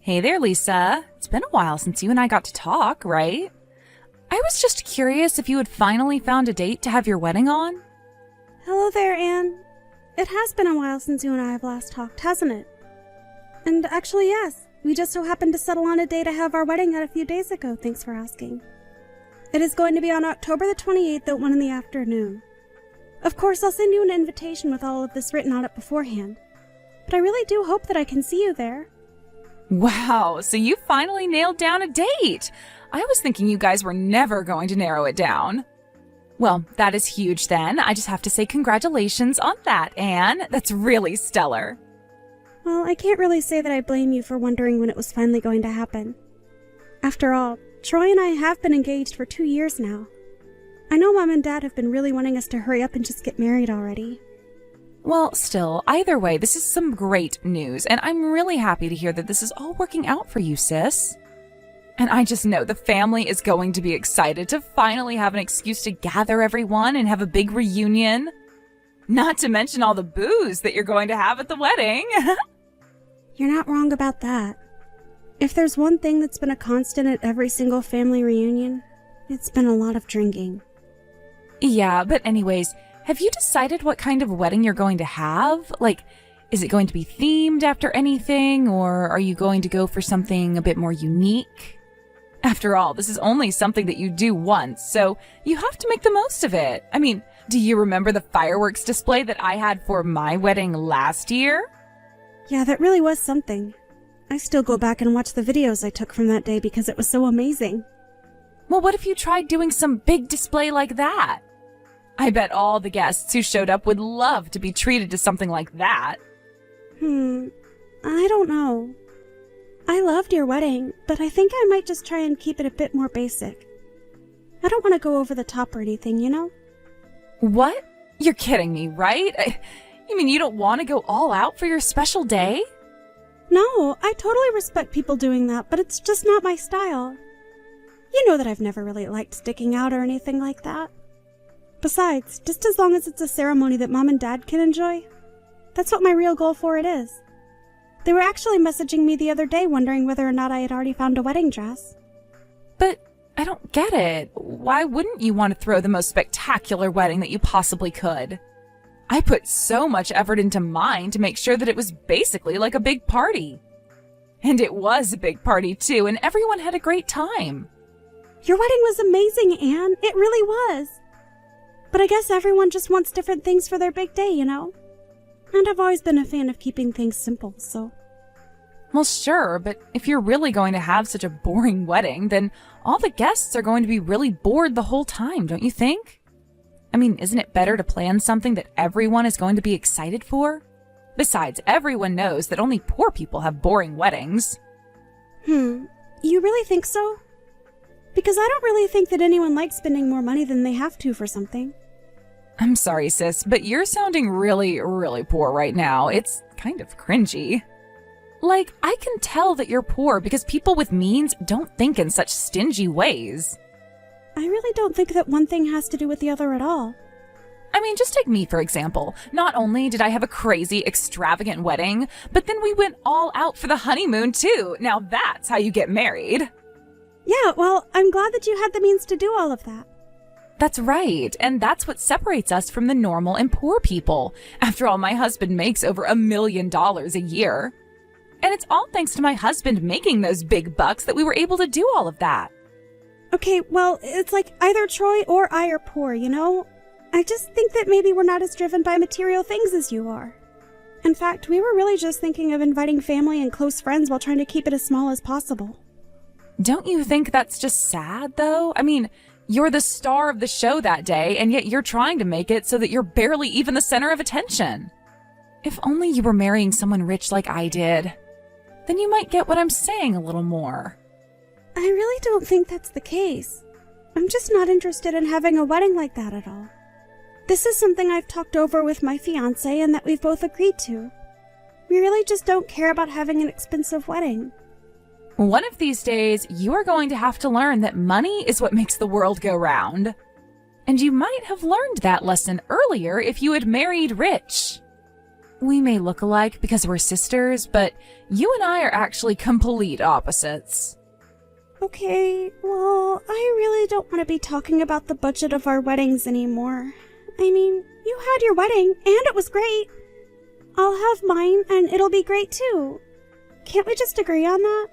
Hey there, Lisa. It's been a while since you and I got to talk, right? I was just curious if you had finally found a date to have your wedding on. Hello there, Anne. It has been a while since you and I have last talked, hasn't it? And actually, yes. We just so happened to settle on a day to have our wedding at a few days ago, thanks for asking. It is going to be on October the 28th at 1 in the afternoon. Of course, I'll send you an invitation with all of this written on it beforehand. But I really do hope that I can see you there. Wow, so you finally nailed down a date. I was thinking you guys were never going to narrow it down. Well, that is huge then. I just have to say congratulations on that, Anne. That's really stellar. Well, I can't really say that I blame you for wondering when it was finally going to happen. After all, Troy and I have been engaged for 2 years now. I know Mom and Dad have been really wanting us to hurry up and just get married already. Well, still, either way, this is some great news, and I'm really happy to hear that this is all working out for you, sis. And I just know the family is going to be excited to finally have an excuse to gather everyone and have a big reunion. Not to mention all the booze that you're going to have at the wedding. You're not wrong about that. If there's one thing that's been a constant at every single family reunion, it's been a lot of drinking. Yeah, but anyways, have you decided what kind of wedding you're going to have? Like, is it going to be themed after anything, or are you going to go for something a bit more unique? After all, this is only something that you do once, so you have to make the most of it. I mean, do you remember the fireworks display that I had for my wedding last year? Yeah, that really was something. I still go back and watch the videos I took from that day because it was so amazing. Well, what if you tried doing some big display like that? I bet all the guests who showed up would love to be treated to something like that. I don't know. I loved your wedding, but I think I might just try and keep it a bit more basic. I don't want to go over the top or anything, you know? What? You're kidding me, right? You mean you don't want to go all out for your special day? No, I totally respect people doing that, but it's just not my style. You know that I've never really liked sticking out or anything like that. Besides, just as long as it's a ceremony that Mom and Dad can enjoy, that's what my real goal for it is. They were actually messaging me the other day wondering whether or not I had already found a wedding dress. But I don't get it. Why wouldn't you want to throw the most spectacular wedding that you possibly could? I put so much effort into mine to make sure that it was basically like a big party. And it was a big party too, and everyone had a great time. Your wedding was amazing, Anne. It really was. But I guess everyone just wants different things for their big day, you know? And I've always been a fan of keeping things simple, so... Well, sure, but if you're really going to have such a boring wedding, then all the guests are going to be really bored the whole time, don't you think? I mean, isn't it better to plan something that everyone is going to be excited for? Besides, everyone knows that only poor people have boring weddings. You really think so? Because I don't really think that anyone likes spending more money than they have to for something. I'm sorry, sis, but you're sounding really, really poor right now. It's kind of cringy. Like, I can tell that you're poor because people with means don't think in such stingy ways. I really don't think that one thing has to do with the other at all. I mean, just take me, for example. Not only did I have a crazy, extravagant wedding, but then we went all out for the honeymoon, too. Now that's how you get married. Yeah, well, I'm glad that you had the means to do all of that. That's right, and that's what separates us from the normal and poor people. After all, my husband makes over $1 million a year. And it's all thanks to my husband making those big bucks that we were able to do all of that. Okay, well, it's like either Troy or I are poor, you know? I just think that maybe we're not as driven by material things as you are. In fact, we were really just thinking of inviting family and close friends while trying to keep it as small as possible. Don't you think that's just sad, though? I mean, you're the star of the show that day, and yet you're trying to make it so that you're barely even the center of attention. If only you were marrying someone rich like I did, then you might get what I'm saying a little more. I really don't think that's the case. I'm just not interested in having a wedding like that at all. This is something I've talked over with my fiancé and that we've both agreed to. We really just don't care about having an expensive wedding. One of these days, you are going to have to learn that money is what makes the world go round. And you might have learned that lesson earlier if you had married rich. We may look alike because we're sisters, but you and I are actually complete opposites. Okay, well, I really don't want to be talking about the budget of our weddings anymore. I mean, you had your wedding, and it was great. I'll have mine, and it'll be great too. Can't we just agree on that?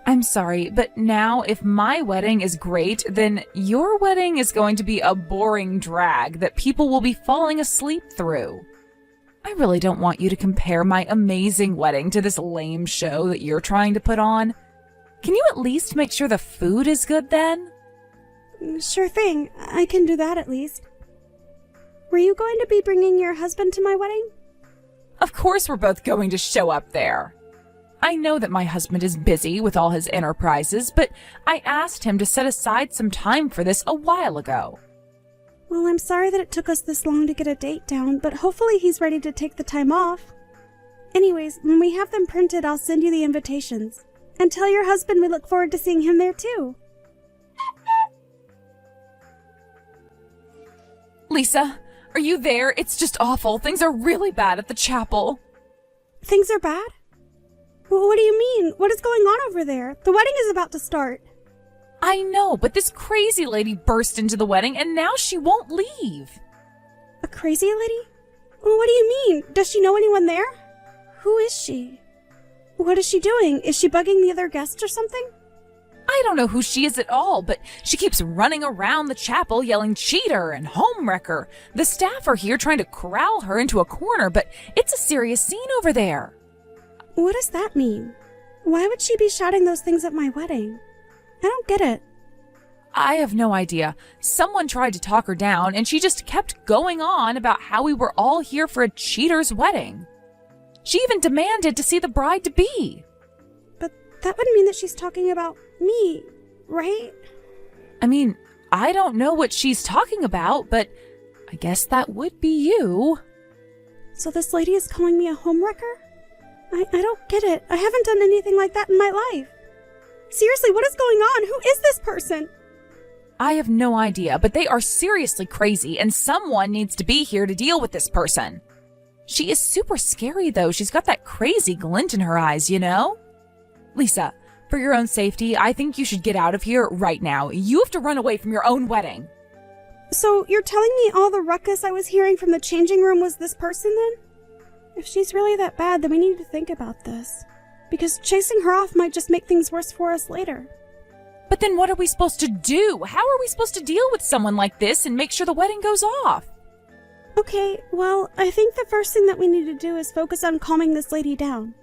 I'm sorry, but now if my wedding is great, then your wedding is going to be a boring drag that people will be falling asleep through. I really don't want you to compare my amazing wedding to this lame show that you're trying to put on. Can you at least make sure the food is good then? Sure thing. I can do that at least. Were you going to be bringing your husband to my wedding? Of course we're both going to show up there. I know that my husband is busy with all his enterprises, but I asked him to set aside some time for this a while ago. Well, I'm sorry that it took us this long to get a date down, but hopefully he's ready to take the time off. Anyways, when we have them printed, I'll send you the invitations. And tell your husband we look forward to seeing him there too. Lisa, are you there? It's just awful. Things are really bad at the chapel. Things are bad? Well, what do you mean? What is going on over there? The wedding is about to start. I know, but this crazy lady burst into the wedding and now she won't leave. A crazy lady? Well, what do you mean? Does she know anyone there? Who is she? What is she doing? Is she bugging the other guests or something? I don't know who she is at all, but she keeps running around the chapel yelling cheater and homewrecker. The staff are here trying to corral her into a corner, but it's a serious scene over there. What does that mean? Why would she be shouting those things at my wedding? I don't get it. I have no idea. Someone tried to talk her down, and she just kept going on about how we were all here for a cheater's wedding. She even demanded to see the bride-to-be. But that would mean that she's talking about me, right? I mean, I don't know what she's talking about, but I guess that would be you. So this lady is calling me a homewrecker? I don't get it. I haven't done anything like that in my life. Seriously, what is going on? Who is this person? I have no idea, but they are seriously crazy, and someone needs to be here to deal with this person. She is super scary, though. She's got that crazy glint in her eyes, you know? Lisa, for your own safety, I think you should get out of here right now. You have to run away from your own wedding. So you're telling me all the ruckus I was hearing from the changing room was this person, then? If she's really that bad, then we need to think about this. Because chasing her off might just make things worse for us later. But then what are we supposed to do? How are we supposed to deal with someone like this and make sure the wedding goes off? Okay, well, I think the first thing that we need to do is focus on calming this lady down.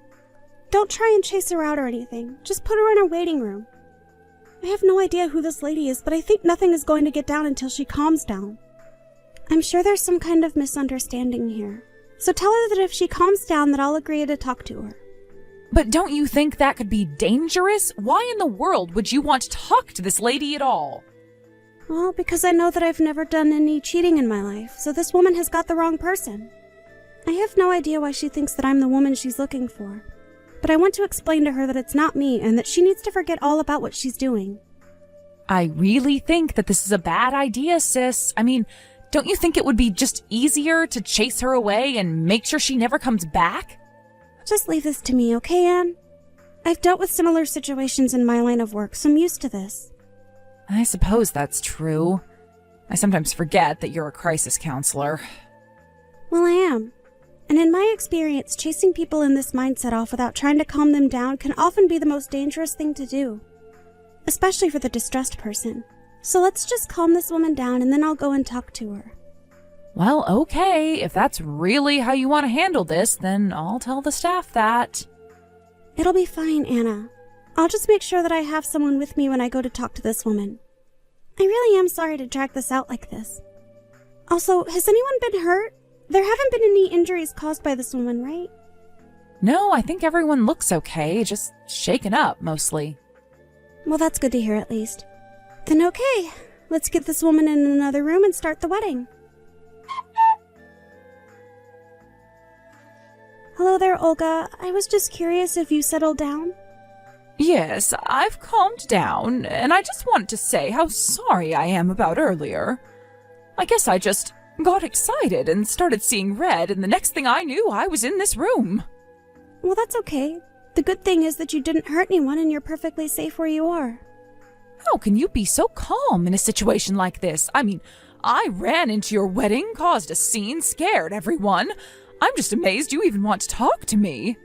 Don't try and chase her out or anything. Just put her in a waiting room. I have no idea who this lady is, but I think nothing is going to get down until she calms down. I'm sure there's some kind of misunderstanding here. So tell her that if she calms down, that I'll agree to talk to her. But don't you think that could be dangerous? Why in the world would you want to talk to this lady at all? Well, because I know that I've never done any cheating in my life, so this woman has got the wrong person. I have no idea why she thinks that I'm the woman she's looking for. But I want to explain to her that it's not me and that she needs to forget all about what she's doing. I really think that this is a bad idea, sis. I mean, don't you think it would be just easier to chase her away and make sure she never comes back? Just leave this to me, okay, Anne? I've dealt with similar situations in my line of work, so I'm used to this. I suppose that's true. I sometimes forget that you're a crisis counselor. Well, I am. And in my experience, chasing people in this mindset off without trying to calm them down can often be the most dangerous thing to do. Especially for the distressed person. So let's just calm this woman down and then I'll go and talk to her. Well, okay. If that's really how you want to handle this, then I'll tell the staff that. It'll be fine, Anna. I'll just make sure that I have someone with me when I go to talk to this woman. I really am sorry to drag this out like this. Also, has anyone been hurt? There haven't been any injuries caused by this woman, right? No, I think everyone looks okay, just shaken up mostly. Well, that's good to hear at least. Then okay, let's get this woman in another room and start the wedding. Hello there, Olga. I was just curious if you settled down. Yes, I've calmed down, and I just wanted to say how sorry I am about earlier. I guess I just got excited and started seeing red, and the next thing I knew, I was in this room. Well, that's okay. The good thing is that you didn't hurt anyone and you're perfectly safe where you are. How can you be so calm in a situation like this? I mean, I ran into your wedding, caused a scene, scared everyone. I'm just amazed you even want to talk to me.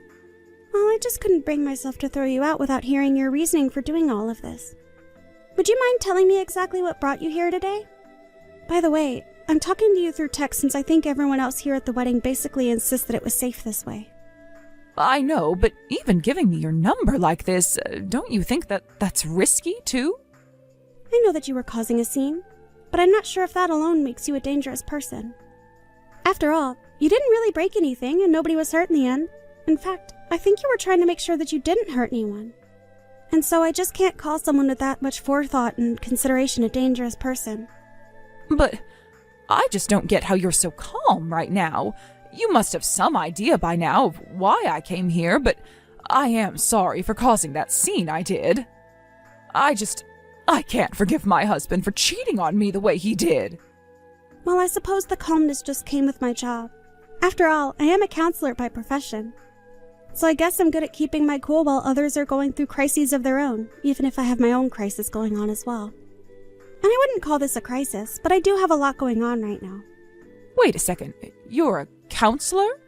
Well, I just couldn't bring myself to throw you out without hearing your reasoning for doing all of this. Would you mind telling me exactly what brought you here today? By the way, I'm talking to you through text since I think everyone else here at the wedding basically insists that it was safe this way. I know, but even giving me your number like this, don't you think that that's risky, too? I know that you were causing a scene, but I'm not sure if that alone makes you a dangerous person. After all, you didn't really break anything and nobody was hurt in the end. In fact, I think you were trying to make sure that you didn't hurt anyone. And so I just can't call someone with that much forethought and consideration a dangerous person. But I just don't get how you're so calm right now. You must have some idea by now of why I came here, but I am sorry for causing that scene I did. I can't forgive my husband for cheating on me the way he did. Well, I suppose the calmness just came with my job. After all, I am a counselor by profession. So I guess I'm good at keeping my cool while others are going through crises of their own, even if I have my own crisis going on as well. And I wouldn't call this a crisis, but I do have a lot going on right now. Wait a second, you're a counselor?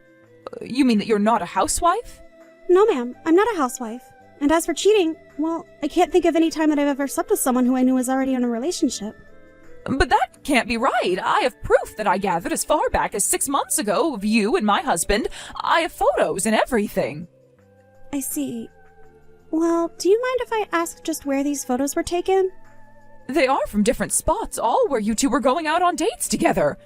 You mean that you're not a housewife? No, ma'am, I'm not a housewife. And as for cheating, well, I can't think of any time that I've ever slept with someone who I knew was already in a relationship. But that can't be right. I have proof that I gathered as far back as 6 months ago of you and my husband. I have photos and everything. I see. Well, do you mind if I ask just where these photos were taken? They are from different spots, all where you two were going out on dates together.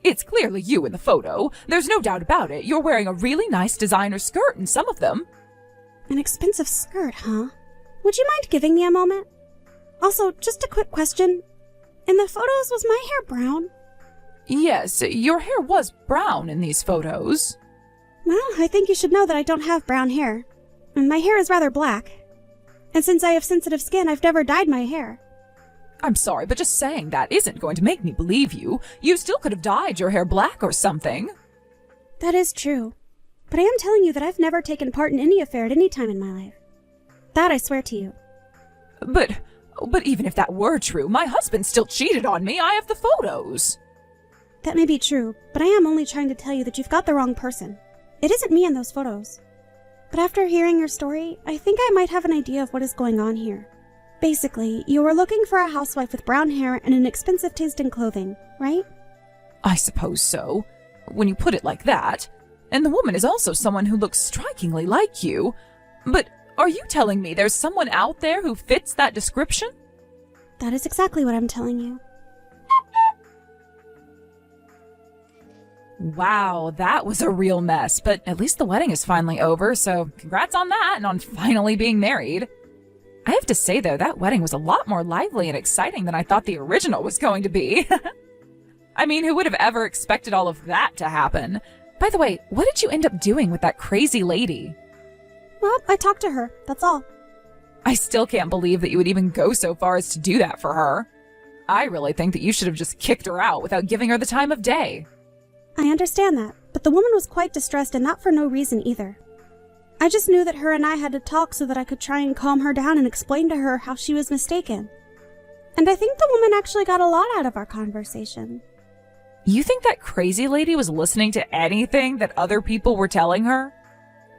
It's clearly you in the photo. There's no doubt about it. You're wearing a really nice designer skirt in some of them. An expensive skirt, huh? Would you mind giving me a moment? Also, just a quick question. In the photos, was my hair brown? Yes, your hair was brown in these photos. Well, I think you should know that I don't have brown hair. And my hair is rather black. And since I have sensitive skin, I've never dyed my hair. I'm sorry, but just saying that isn't going to make me believe you. You still could have dyed your hair black or something. That is true. But I am telling you that I've never taken part in any affair at any time in my life. That I swear to you. But even if that were true, my husband still cheated on me. I have the photos. That may be true, but I am only trying to tell you that you've got the wrong person. It isn't me in those photos. But after hearing your story, I think I might have an idea of what is going on here. Basically, you were looking for a housewife with brown hair and an expensive taste in clothing, right? I suppose so, when you put it like that. And the woman is also someone who looks strikingly like you. But are you telling me there's someone out there who fits that description? That is exactly what I'm telling you. Wow, that was a real mess, but at least the wedding is finally over, so congrats on that and on finally being married. I have to say, though, that wedding was a lot more lively and exciting than I thought the original was going to be. I mean, who would have ever expected all of that to happen? By the way, what did you end up doing with that crazy lady? Well, I talked to her, that's all. I still can't believe that you would even go so far as to do that for her. I really think that you should have just kicked her out without giving her the time of day. I understand that, but the woman was quite distressed and not for no reason either. I just knew that her and I had to talk so that I could try and calm her down and explain to her how she was mistaken. And I think the woman actually got a lot out of our conversation. You think that crazy lady was listening to anything that other people were telling her?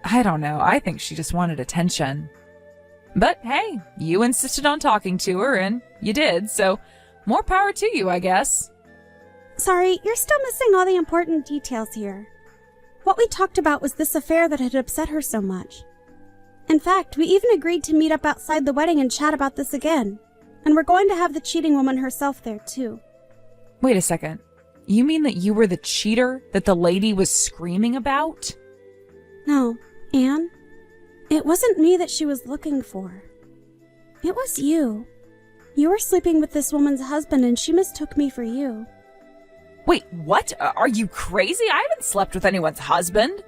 I don't know. I think she just wanted attention. But hey, you insisted on talking to her, and you did, so more power to you, I guess. Sorry, you're still missing all the important details here. What we talked about was this affair that had upset her so much. In fact, we even agreed to meet up outside the wedding and chat about this again. And we're going to have the cheating woman herself there, too. Wait a second. You mean that you were the cheater that the lady was screaming about? No, Anne. It wasn't me that she was looking for. It was you. You were sleeping with this woman's husband and she mistook me for you. Wait, what? Are you crazy? I haven't slept with anyone's husband.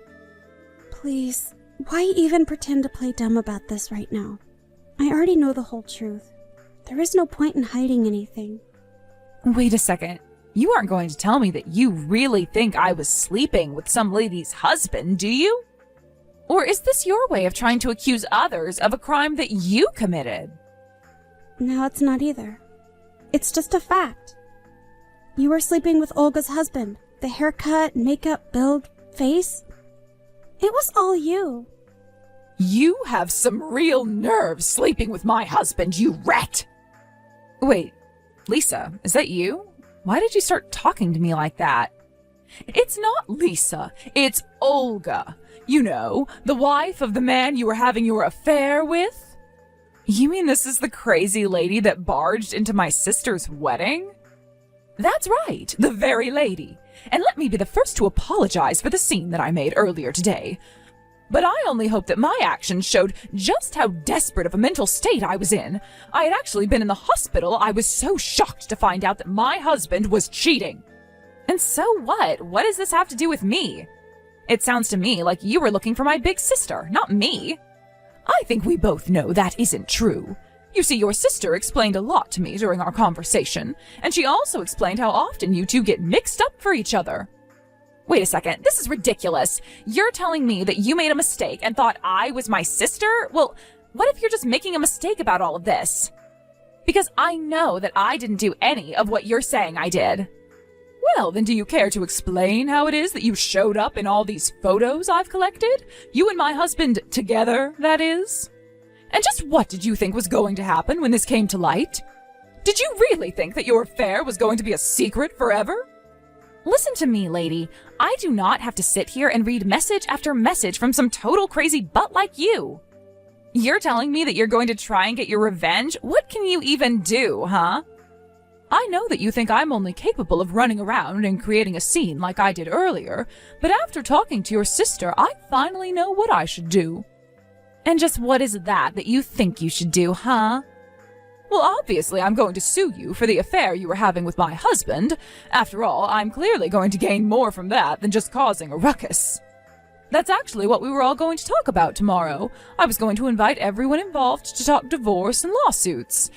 Please, why even pretend to play dumb about this right now? I already know the whole truth. There is no point in hiding anything. Wait a second. You aren't going to tell me that you really think I was sleeping with some lady's husband, do you? Or is this your way of trying to accuse others of a crime that you committed? No, it's not either. It's just a fact. You were sleeping with Olga's husband. The haircut, makeup, build, face. It was all you. You have some real nerve sleeping with my husband, you rat! Wait, Lisa, is that you? Why did you start talking to me like that? It's not Lisa, it's Olga. You know, the wife of the man you were having your affair with? You mean this is the crazy lady that barged into my sister's wedding? That's right, the very lady. And let me be the first to apologize for the scene that I made earlier today. But I only hope that my actions showed just how desperate of a mental state I was in. I had actually been in the hospital. I was so shocked to find out that my husband was cheating. And so what? What does this have to do with me? It sounds to me like you were looking for my big sister, not me. I think we both know that isn't true. You see, your sister explained a lot to me during our conversation, and she also explained how often you two get mixed up for each other. Wait a second, this is ridiculous. You're telling me that you made a mistake and thought I was my sister? Well, what if you're just making a mistake about all of this? Because I know that I didn't do any of what you're saying I did. Well, then do you care to explain how it is that you showed up in all these photos I've collected? You and my husband together, that is? And just what did you think was going to happen when this came to light? Did you really think that your affair was going to be a secret forever? Listen to me, lady. I do not have to sit here and read message after message from some total crazy butt like you. You're telling me that you're going to try and get your revenge? What can you even do, huh? I know that you think I'm only capable of running around and creating a scene like I did earlier, but after talking to your sister, I finally know what I should do. And just what is that you think you should do, huh? Well, obviously, I'm going to sue you for the affair you were having with my husband. After all, I'm clearly going to gain more from that than just causing a ruckus. That's actually what we were all going to talk about tomorrow. I was going to invite everyone involved to talk divorce and lawsuits.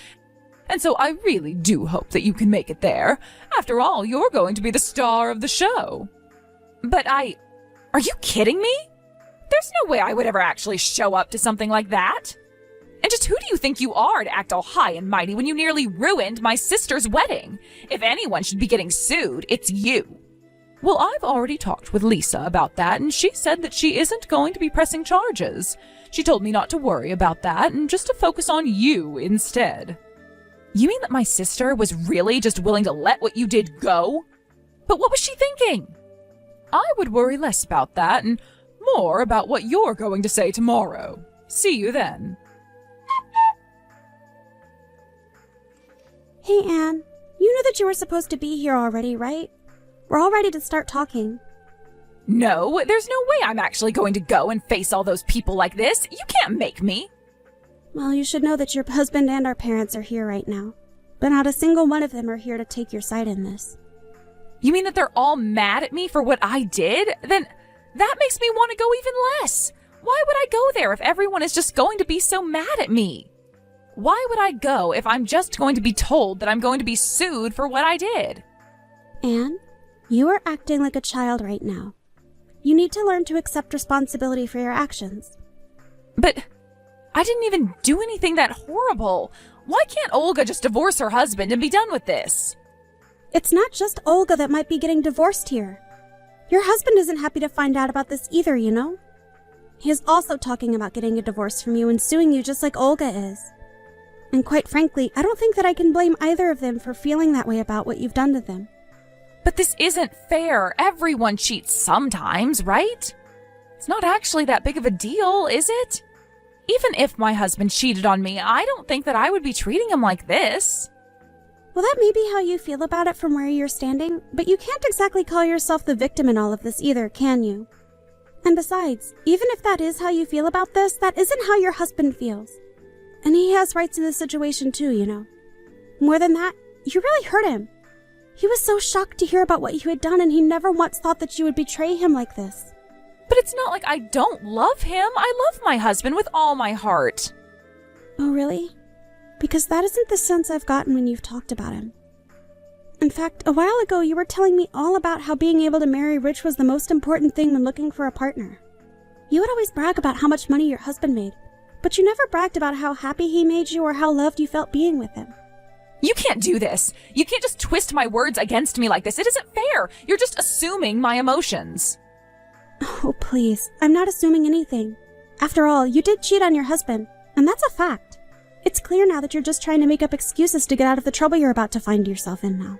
And so I really do hope that you can make it there. After all, you're going to be the star of the show. But are you kidding me? There's no way I would ever actually show up to something like that. And just who do you think you are to act all high and mighty when you nearly ruined my sister's wedding? If anyone should be getting sued, it's you. Well, I've already talked with Lisa about that, and she said that she isn't going to be pressing charges. She told me not to worry about that and just to focus on you instead. You mean that my sister was really just willing to let what you did go? But what was she thinking? I would worry less about that and more about what you're going to say tomorrow. See you then. Hey, Anne. You know that you were supposed to be here already, right? We're all ready to start talking. No, there's no way I'm actually going to go and face all those people like this. You can't make me. Well, you should know that your husband and our parents are here right now. But not a single one of them are here to take your side in this. You mean that they're all mad at me for what I did? Then that makes me want to go even less. Why would I go there if everyone is just going to be so mad at me? Why would I go if I'm just going to be told that I'm going to be sued for what I did? Anne, you are acting like a child right now. You need to learn to accept responsibility for your actions. But I didn't even do anything that horrible. Why can't Olga just divorce her husband and be done with this? It's not just Olga that might be getting divorced here. Your husband isn't happy to find out about this either, you know? He is also talking about getting a divorce from you and suing you just like Olga is. And quite frankly, I don't think that I can blame either of them for feeling that way about what you've done to them. But this isn't fair. Everyone cheats sometimes, right? It's not actually that big of a deal, is it? Even if my husband cheated on me, I don't think that I would be treating him like this. Well, that may be how you feel about it from where you're standing, but you can't exactly call yourself the victim in all of this either, can you? And besides, even if that is how you feel about this, that isn't how your husband feels. And he has rights in this situation too, you know. More than that, you really hurt him. He was so shocked to hear about what you had done, and he never once thought that you would betray him like this. But it's not like I don't love him. I love my husband with all my heart. Oh, really? Because that isn't the sense I've gotten when you've talked about him. In fact, a while ago you were telling me all about how being able to marry rich was the most important thing when looking for a partner. You would always brag about how much money your husband made, but you never bragged about how happy he made you or how loved you felt being with him. You can't do this. You can't just twist my words against me like this. It isn't fair. You're just assuming my emotions. Oh, please. I'm not assuming anything. After all, you did cheat on your husband, and that's a fact. It's clear now that you're just trying to make up excuses to get out of the trouble you're about to find yourself in now.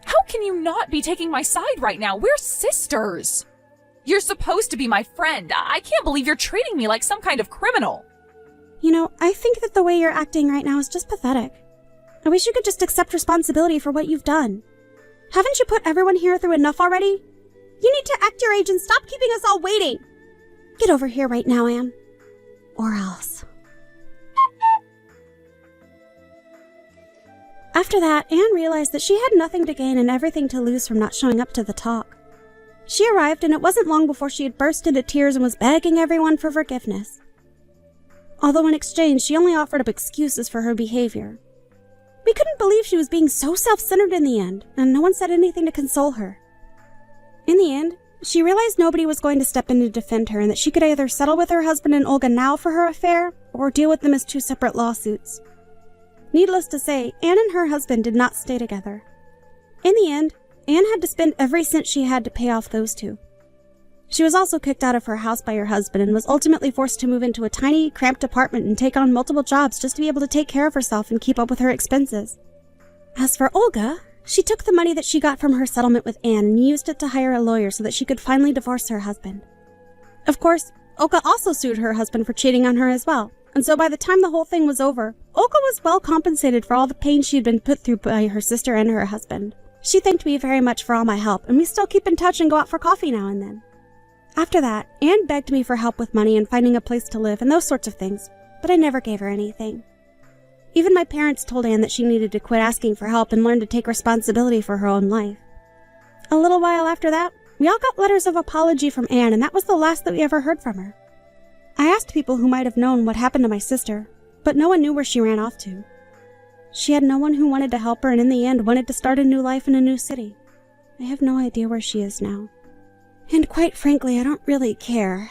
How can you not be taking my side right now? We're sisters. You're supposed to be my friend. I can't believe you're treating me like some kind of criminal. You know, I think that the way you're acting right now is just pathetic. I wish you could just accept responsibility for what you've done. Haven't you put everyone here through enough already? You need to act your age and stop keeping us all waiting. Get over here right now, Anne. Or else. After that, Anne realized that she had nothing to gain and everything to lose from not showing up to the talk. She arrived, and it wasn't long before she had burst into tears and was begging everyone for forgiveness. Although in exchange, she only offered up excuses for her behavior. We couldn't believe she was being so self-centered in the end, and no one said anything to console her. In the end, she realized nobody was going to step in to defend her and that she could either settle with her husband and Olga now for her affair, or deal with them as two separate lawsuits. Needless to say, Anne and her husband did not stay together. In the end, Anne had to spend every cent she had to pay off those two. She was also kicked out of her house by her husband and was ultimately forced to move into a tiny, cramped apartment and take on multiple jobs just to be able to take care of herself and keep up with her expenses. As for Olga, she took the money that she got from her settlement with Anne and used it to hire a lawyer so that she could finally divorce her husband. Of course, Olga also sued her husband for cheating on her as well, and so by the time the whole thing was over, Olga was well compensated for all the pain she had been put through by her sister and her husband. She thanked me very much for all my help, and we still keep in touch and go out for coffee now and then. After that, Anne begged me for help with money and finding a place to live and those sorts of things, but I never gave her anything. Even my parents told Anne that she needed to quit asking for help and learn to take responsibility for her own life. A little while after that, we all got letters of apology from Anne, and that was the last that we ever heard from her. I asked people who might have known what happened to my sister, but no one knew where she ran off to. She had no one who wanted to help her and in the end wanted to start a new life in a new city. I have no idea where she is now. And quite frankly, I don't really care.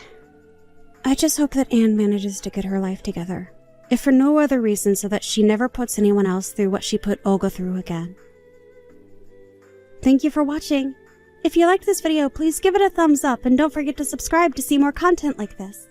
I just hope that Anne manages to get her life together, if for no other reason so that she never puts anyone else through what she put Olga through again. Thank you for watching. If you liked this video, please give it a thumbs up and don't forget to subscribe to see more content like this.